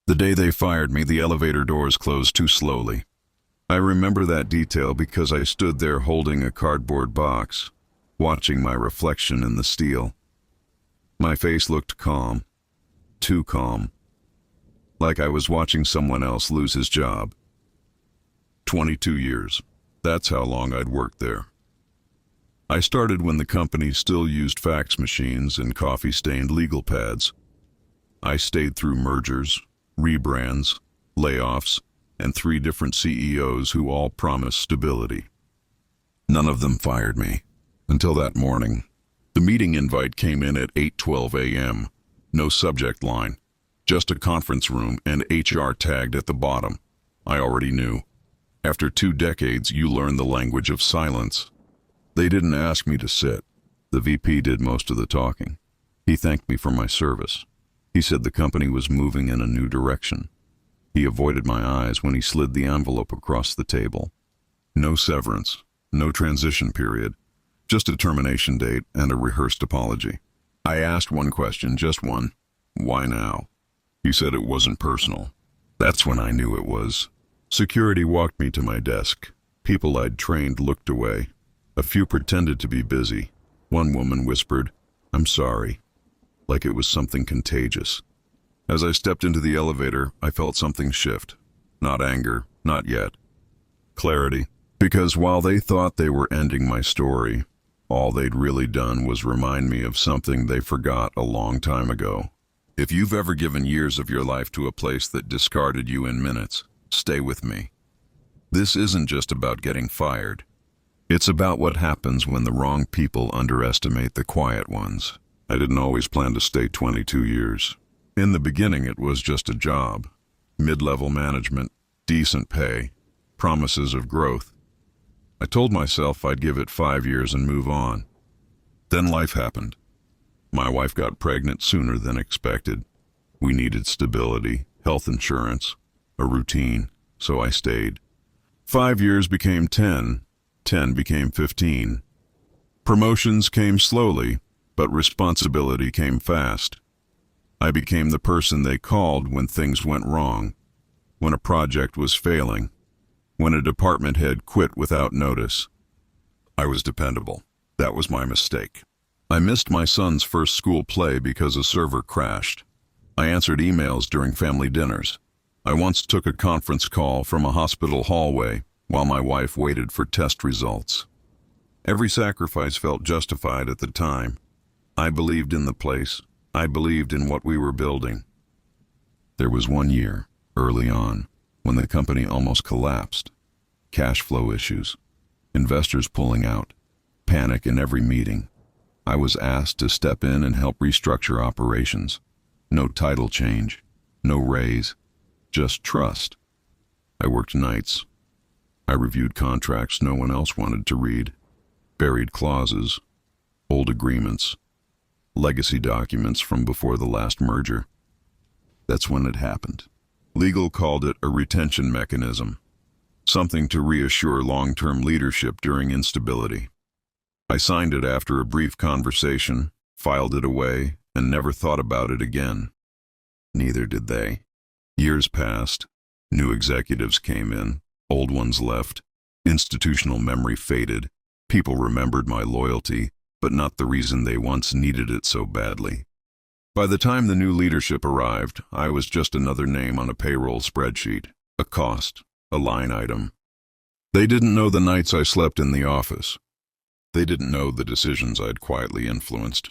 The day they fired me, the elevator doors closed too slowly. I remember that detail because I stood there holding a cardboard box, watching my reflection in the steel. My face looked calm, too calm, like I was watching someone else lose his job. 22 years. That's how long I'd worked there. I started when the company still used fax machines and coffee-stained legal pads. I stayed through mergers, rebrands, layoffs, and 3 different CEOs who all promised stability. None of them fired me, until that morning. The meeting invite came in at 8:12 a.m. No subject line, just a conference room and HR tagged at the bottom. I already knew. After 2 decades, you learn the language of silence. They didn't ask me to sit. The VP did most of the talking. He thanked me for my service. He said the company was moving in a new direction. He avoided my eyes when he slid the envelope across the table. No severance, no transition period, just a termination date and a rehearsed apology. I asked one question, just one. Why now? He said it wasn't personal. That's when I knew it was. Security walked me to my desk. People I'd trained looked away. A few pretended to be busy. One woman whispered, "I'm sorry," like it was something contagious. As I stepped into the elevator, I felt something shift. Not anger, not yet. Clarity. Because while they thought they were ending my story, all they'd really done was remind me of something they forgot a long time ago. If you've ever given years of your life to a place that discarded you in minutes, stay with me. This isn't just about getting fired. It's about what happens when the wrong people underestimate the quiet ones. I didn't always plan to stay 22 years. In the beginning, it was just a job. Mid-level management, decent pay, promises of growth. I told myself I'd give it 5 years and move on. Then life happened. My wife got pregnant sooner than expected. We needed stability, health insurance, a routine, so I stayed. 5 years became 10, 10 became 15. Promotions came slowly, but responsibility came fast. I became the person they called when things went wrong, when a project was failing, when a department head quit without notice. I was dependable. That was my mistake. I missed my son's first school play because a server crashed. I answered emails during family dinners. I once took a conference call from a hospital hallway while my wife waited for test results. Every sacrifice felt justified at the time. I believed in the place. I believed in what we were building. There was one year, early on, when the company almost collapsed. Cash flow issues, investors pulling out, panic in every meeting. I was asked to step in and help restructure operations. No title change, no raise, just trust. I worked nights. I reviewed contracts no one else wanted to read, buried clauses, old agreements, legacy documents from before the last merger. That's when it happened. Legal called it a retention mechanism, something to reassure long-term leadership during instability. I signed it after a brief conversation, filed it away, and never thought about it again. Neither did they. Years passed. New executives came in, old ones left. Institutional memory faded. People remembered my loyalty, but not the reason they once needed it so badly. By the time the new leadership arrived, I was just another name on a payroll spreadsheet, a cost, a line item. They didn't know the nights I slept in the office. They didn't know the decisions I'd quietly influenced.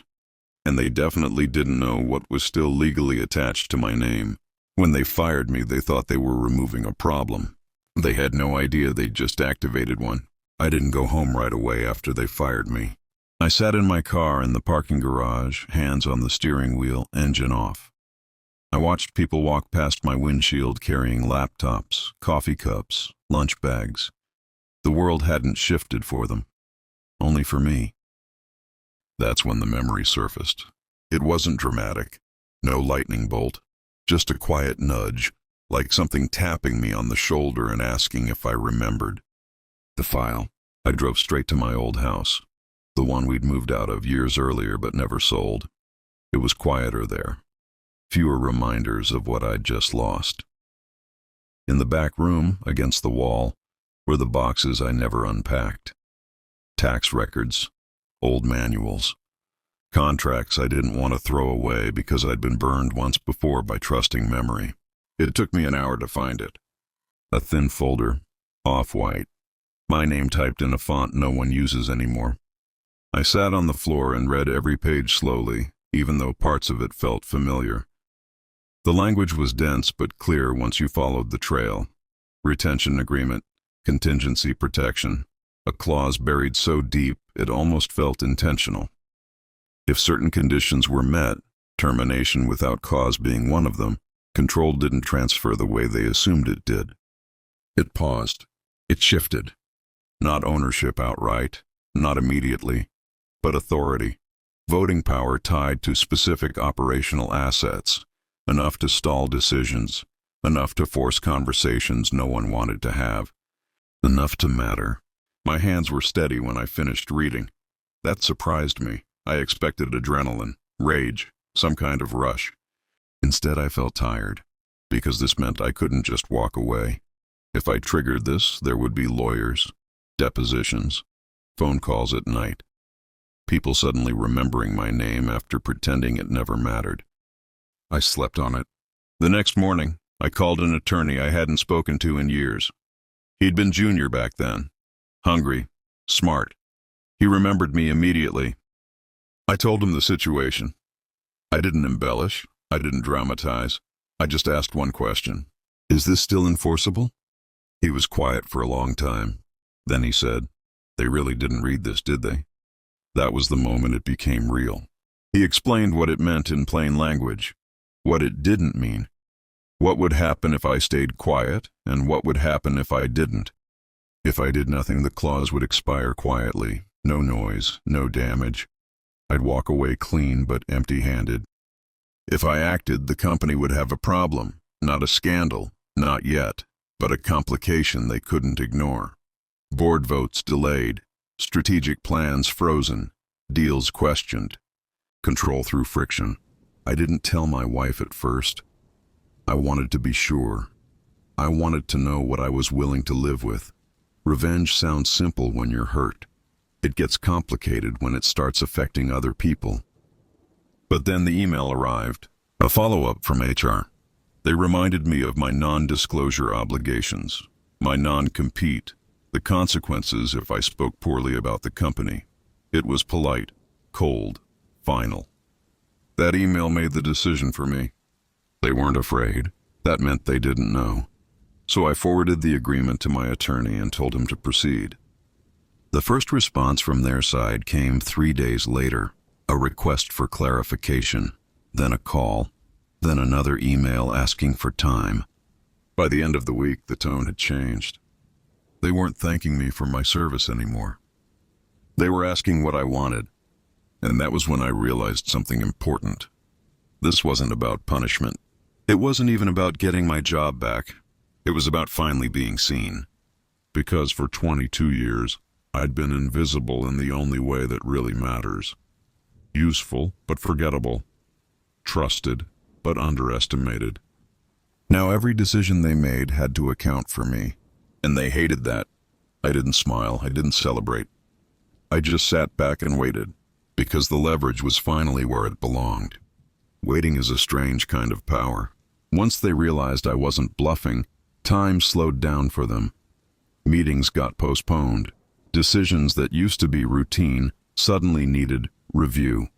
And they definitely didn't know what was still legally attached to my name. When they fired me, they thought they were removing a problem. They had no idea they'd just activated one. I didn't go home right away after they fired me. I sat in my car in the parking garage, hands on the steering wheel, engine off. I watched people walk past my windshield carrying laptops, coffee cups, lunch bags. The world hadn't shifted for them, only for me. That's when the memory surfaced. It wasn't dramatic, no lightning bolt, just a quiet nudge, like something tapping me on the shoulder and asking if I remembered. The file. I drove straight to my old house, the one we'd moved out of years earlier but never sold. It was quieter there. fewer reminders of what I'd just lost. In the back room, against the wall, were the boxes I never unpacked. Tax records, old manuals, contracts I didn't want to throw away because I'd been burned once before by trusting memory. It took me an hour to find it. A thin folder, off-white, my name typed in a font no one uses anymore. I sat on the floor and read every page slowly, even though parts of it felt familiar. The language was dense but clear once you followed the trail. Retention agreement, contingency protection, a clause buried so deep it almost felt intentional. If certain conditions were met, termination without cause being one of them, control didn't transfer the way they assumed it did. It paused. It shifted. Not ownership outright, not immediately, but authority. Voting power tied to specific operational assets, enough to stall decisions, enough to force conversations no one wanted to have, enough to matter. My hands were steady when I finished reading. That surprised me. I expected adrenaline, rage, some kind of rush. Instead, I felt tired, because this meant I couldn't just walk away. If I triggered this, there would be lawyers, depositions, phone calls at night, people suddenly remembering my name after pretending it never mattered. I slept on it. The next morning, I called an attorney I hadn't spoken to in years. He'd been junior back then, hungry, smart. He remembered me immediately. I told him the situation. I didn't embellish. I didn't dramatize. I just asked one question. Is this still enforceable? He was quiet for a long time. Then he said, "They really didn't read this, did they?" That was the moment it became real. He explained what it meant in plain language, what it didn't mean, what would happen if I stayed quiet, and what would happen if I didn't. If I did nothing, the clause would expire quietly. No noise, no damage. I'd walk away clean but empty-handed. If I acted, the company would have a problem, not a scandal, not yet, but a complication they couldn't ignore. Board votes delayed, strategic plans frozen, deals questioned. Control through friction. I didn't tell my wife at first. I wanted to be sure. I wanted to know what I was willing to live with. Revenge sounds simple when you're hurt. It gets complicated when it starts affecting other people. But then the email arrived, a follow-up from HR. They reminded me of my non-disclosure obligations, my non-compete, the consequences if I spoke poorly about the company. It was polite, cold, final. That email made the decision for me. They weren't afraid. That meant they didn't know. So I forwarded the agreement to my attorney and told him to proceed. The first response from their side came 3 days later, a request for clarification, then a call, then another email asking for time. By the end of the week, the tone had changed. They weren't thanking me for my service anymore. They were asking what I wanted, and that was when I realized something important. This wasn't about punishment. It wasn't even about getting my job back. It was about finally being seen. Because for 22 years, I'd been invisible in the only way that really matters. Useful, but forgettable. Trusted, but underestimated. Now every decision they made had to account for me, and they hated that. I didn't smile, I didn't celebrate. I just sat back and waited, because the leverage was finally where it belonged. Waiting is a strange kind of power. Once they realized I wasn't bluffing, time slowed down for them. Meetings got postponed. Decisions that used to be routine suddenly needed review.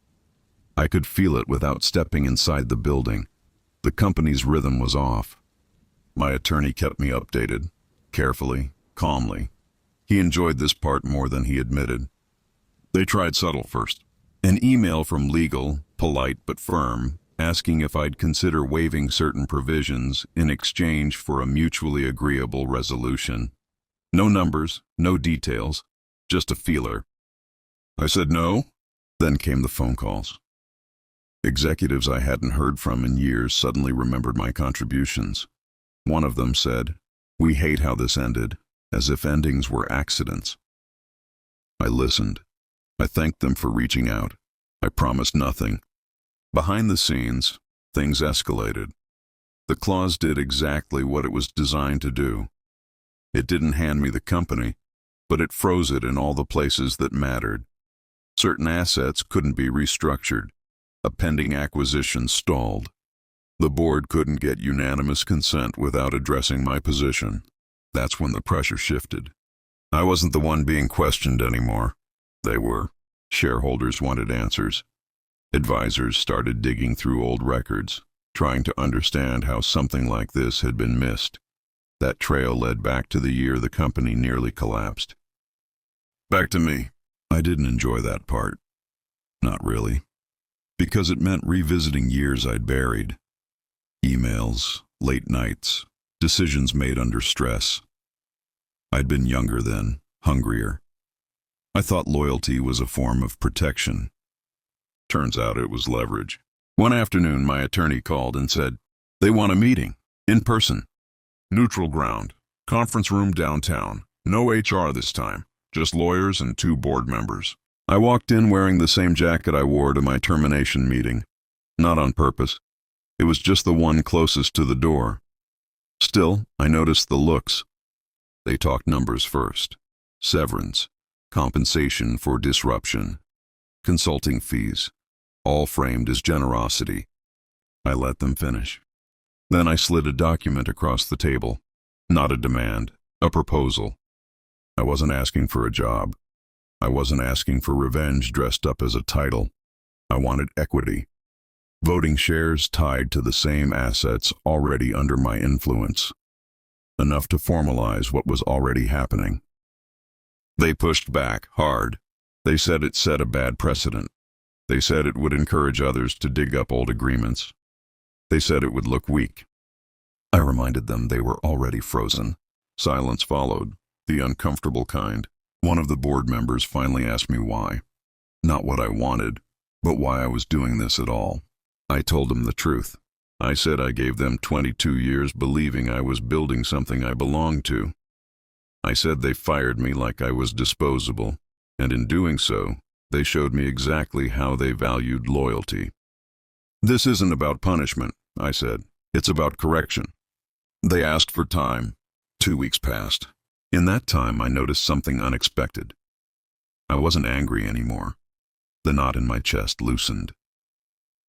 I could feel it without stepping inside the building. The company's rhythm was off. My attorney kept me updated, carefully, calmly. He enjoyed this part more than he admitted. They tried subtle first. An email from legal, polite but firm, asking if I'd consider waiving certain provisions in exchange for a mutually agreeable resolution. No numbers, no details, just a feeler. I said no. Then came the phone calls. Executives I hadn't heard from in years suddenly remembered my contributions. One of them said, "We hate how this ended," as if endings were accidents. I listened. I thanked them for reaching out. I promised nothing. Behind the scenes, Things escalated. The clause did exactly what it was designed to do. It didn't hand me the company, but it froze it in all the places that mattered. Certain assets couldn't be restructured. A pending acquisition stalled. The board couldn't get unanimous consent without addressing my position. That's when the pressure shifted. I wasn't the one being questioned anymore. They were. Shareholders wanted answers. Advisors started digging through old records, trying to understand how something like this had been missed. That trail led back to the year the company nearly collapsed. Back to me. I didn't enjoy that part. Not really. Because it meant revisiting years I'd buried. Emails, late nights, decisions made under stress. I'd been younger then, hungrier. I thought loyalty was a form of protection. Turns out it was leverage. One afternoon, my attorney called and said, "They want a meeting, in person. Neutral ground, conference room downtown. No HR this time, just lawyers and 2 board members." I walked in wearing the same jacket I wore to my termination meeting. Not on purpose. It was just the one closest to the door. Still, I noticed the looks. They talked numbers first. Severance, compensation for disruption, consulting fees, all framed as generosity. I let them finish. Then I slid a document across the table. Not a demand, a proposal. I wasn't asking for a job. I wasn't asking for revenge dressed up as a title. I wanted equity. Voting shares tied to the same assets already under my influence. Enough to formalize what was already happening. They pushed back hard. They said it set a bad precedent. They said it would encourage others to dig up old agreements. They said it would look weak. I reminded them they were already frozen. Silence followed, the uncomfortable kind. One of the board members finally asked me why. Not what I wanted, but why I was doing this at all. I told him the truth. I said I gave them 22 years believing I was building something I belonged to. I said they fired me like I was disposable, and in doing so, they showed me exactly how they valued loyalty. "This isn't about punishment," I said. "It's about correction." They asked for time. 2 weeks passed. In that time, I noticed something unexpected. I wasn't angry anymore. The knot in my chest loosened.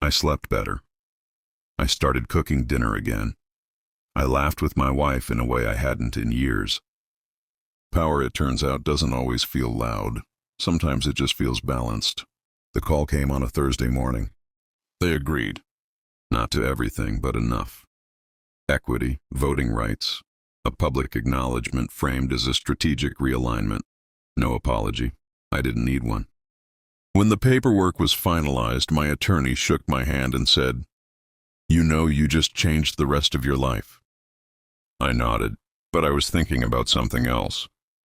I slept better. I started cooking dinner again. I laughed with my wife in a way I hadn't in years. Power, it turns out, doesn't always feel loud. Sometimes it just feels balanced. The call came on a Thursday morning. They agreed. Not to everything, but enough. Equity, voting rights, a public acknowledgement framed as a strategic realignment. No apology. I didn't need one. When the paperwork was finalized, my attorney shook my hand and said, "You know you just changed the rest of your life." I nodded, but I was thinking about something else.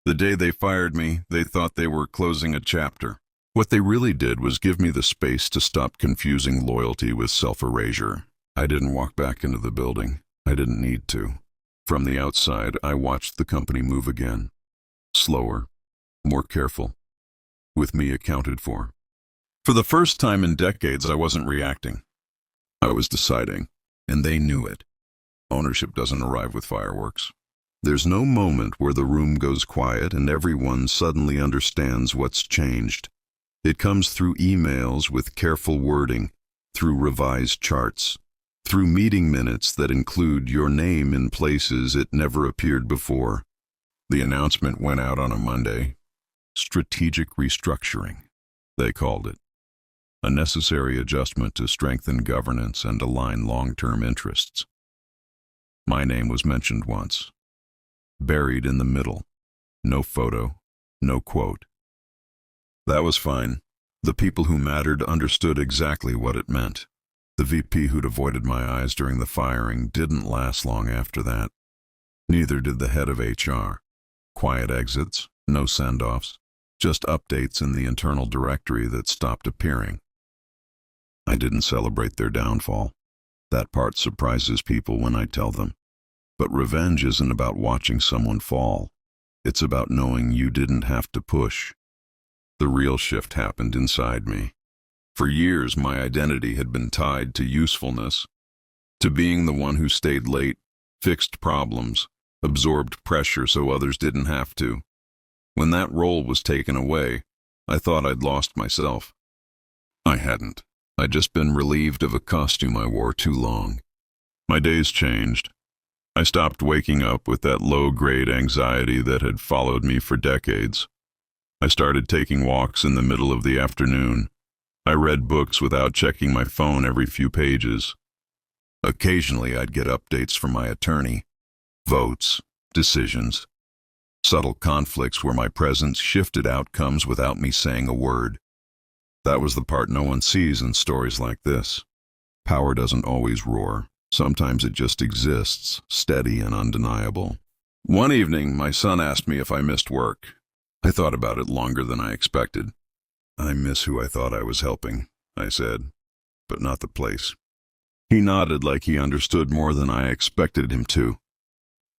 The day they fired me, they thought they were closing a chapter. What they really did was give me the space to stop confusing loyalty with self-erasure. I didn't walk back into the building. I didn't need to. From the outside, I watched the company move again. Slower, more careful, with me accounted for. For the first time in decades, I wasn't reacting. I was deciding, and they knew it. Ownership doesn't arrive with fireworks. There's no moment where the room goes quiet and everyone suddenly understands what's changed. It comes through emails with careful wording, through revised charts, through meeting minutes that include your name in places it never appeared before. The announcement went out on a Monday. Strategic restructuring, they called it. A necessary adjustment to strengthen governance and align long-term interests. My name was mentioned once. Buried in the middle. No photo, no quote. That was fine. The people who mattered understood exactly what it meant. The VP who'd avoided my eyes during the firing didn't last long after that. Neither did the head of HR. Quiet exits, no send-offs, just updates in the internal directory that stopped appearing. I didn't celebrate their downfall. That part surprises people when I tell them. But revenge isn't about watching someone fall. It's about knowing you didn't have to push. The real shift happened inside me. For years, my identity had been tied to usefulness, to being the one who stayed late, fixed problems, absorbed pressure so others didn't have to. When that role was taken away, I thought I'd lost myself. I hadn't. I'd just been relieved of a costume I wore too long. My days changed. I stopped waking up with that low-grade anxiety that had followed me for decades. I started taking walks in the middle of the afternoon. I read books without checking my phone every few pages. Occasionally, I'd get updates from my attorney. Votes, decisions, subtle conflicts where my presence shifted outcomes without me saying a word. That was the part no one sees in stories like this. Power doesn't always roar. Sometimes it just exists, steady and undeniable. One evening, my son asked me if I missed work. I thought about it longer than I expected. I miss who I thought I was helping, I said, but not the place. He nodded like he understood more than I expected him to.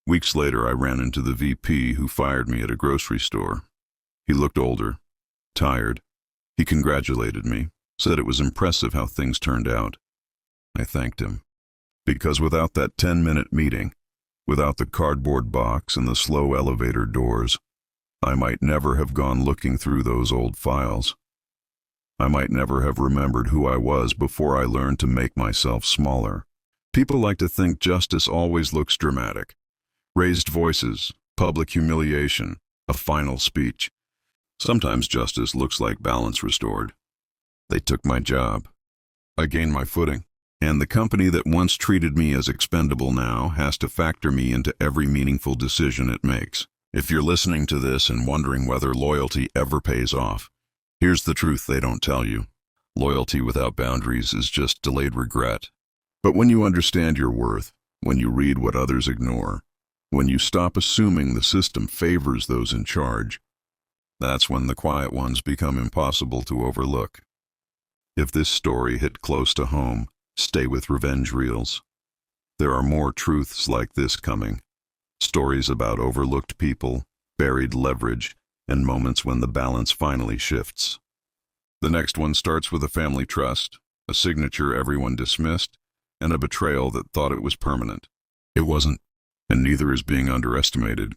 Weeks later, I ran into the VP who fired me at a grocery store. He looked older, tired. He congratulated me, said it was impressive how things turned out. I thanked him. Because without that 10-minute meeting, without the cardboard box and the slow elevator doors, I might never have gone looking through those old files. I might never have remembered who I was before I learned to make myself smaller. People like to think justice always looks dramatic. Raised voices, public humiliation, a final speech. Sometimes justice looks like balance restored. They took my job. I gained my footing. And the company that once treated me as expendable now has to factor me into every meaningful decision it makes. If you're listening to this and wondering whether loyalty ever pays off, here's the truth they don't tell you. Loyalty without boundaries is just delayed regret. But when you understand your worth, when you read what others ignore, when you stop assuming the system favors those in charge, that's when the quiet ones become impossible to overlook. If this story hit close to home, stay with revenge reels. There are more truths like this coming. Stories about overlooked people, buried leverage, and moments when the balance finally shifts. The next one starts with a family trust, a signature everyone dismissed, and a betrayal that thought it was permanent. It wasn't, and neither is being underestimated.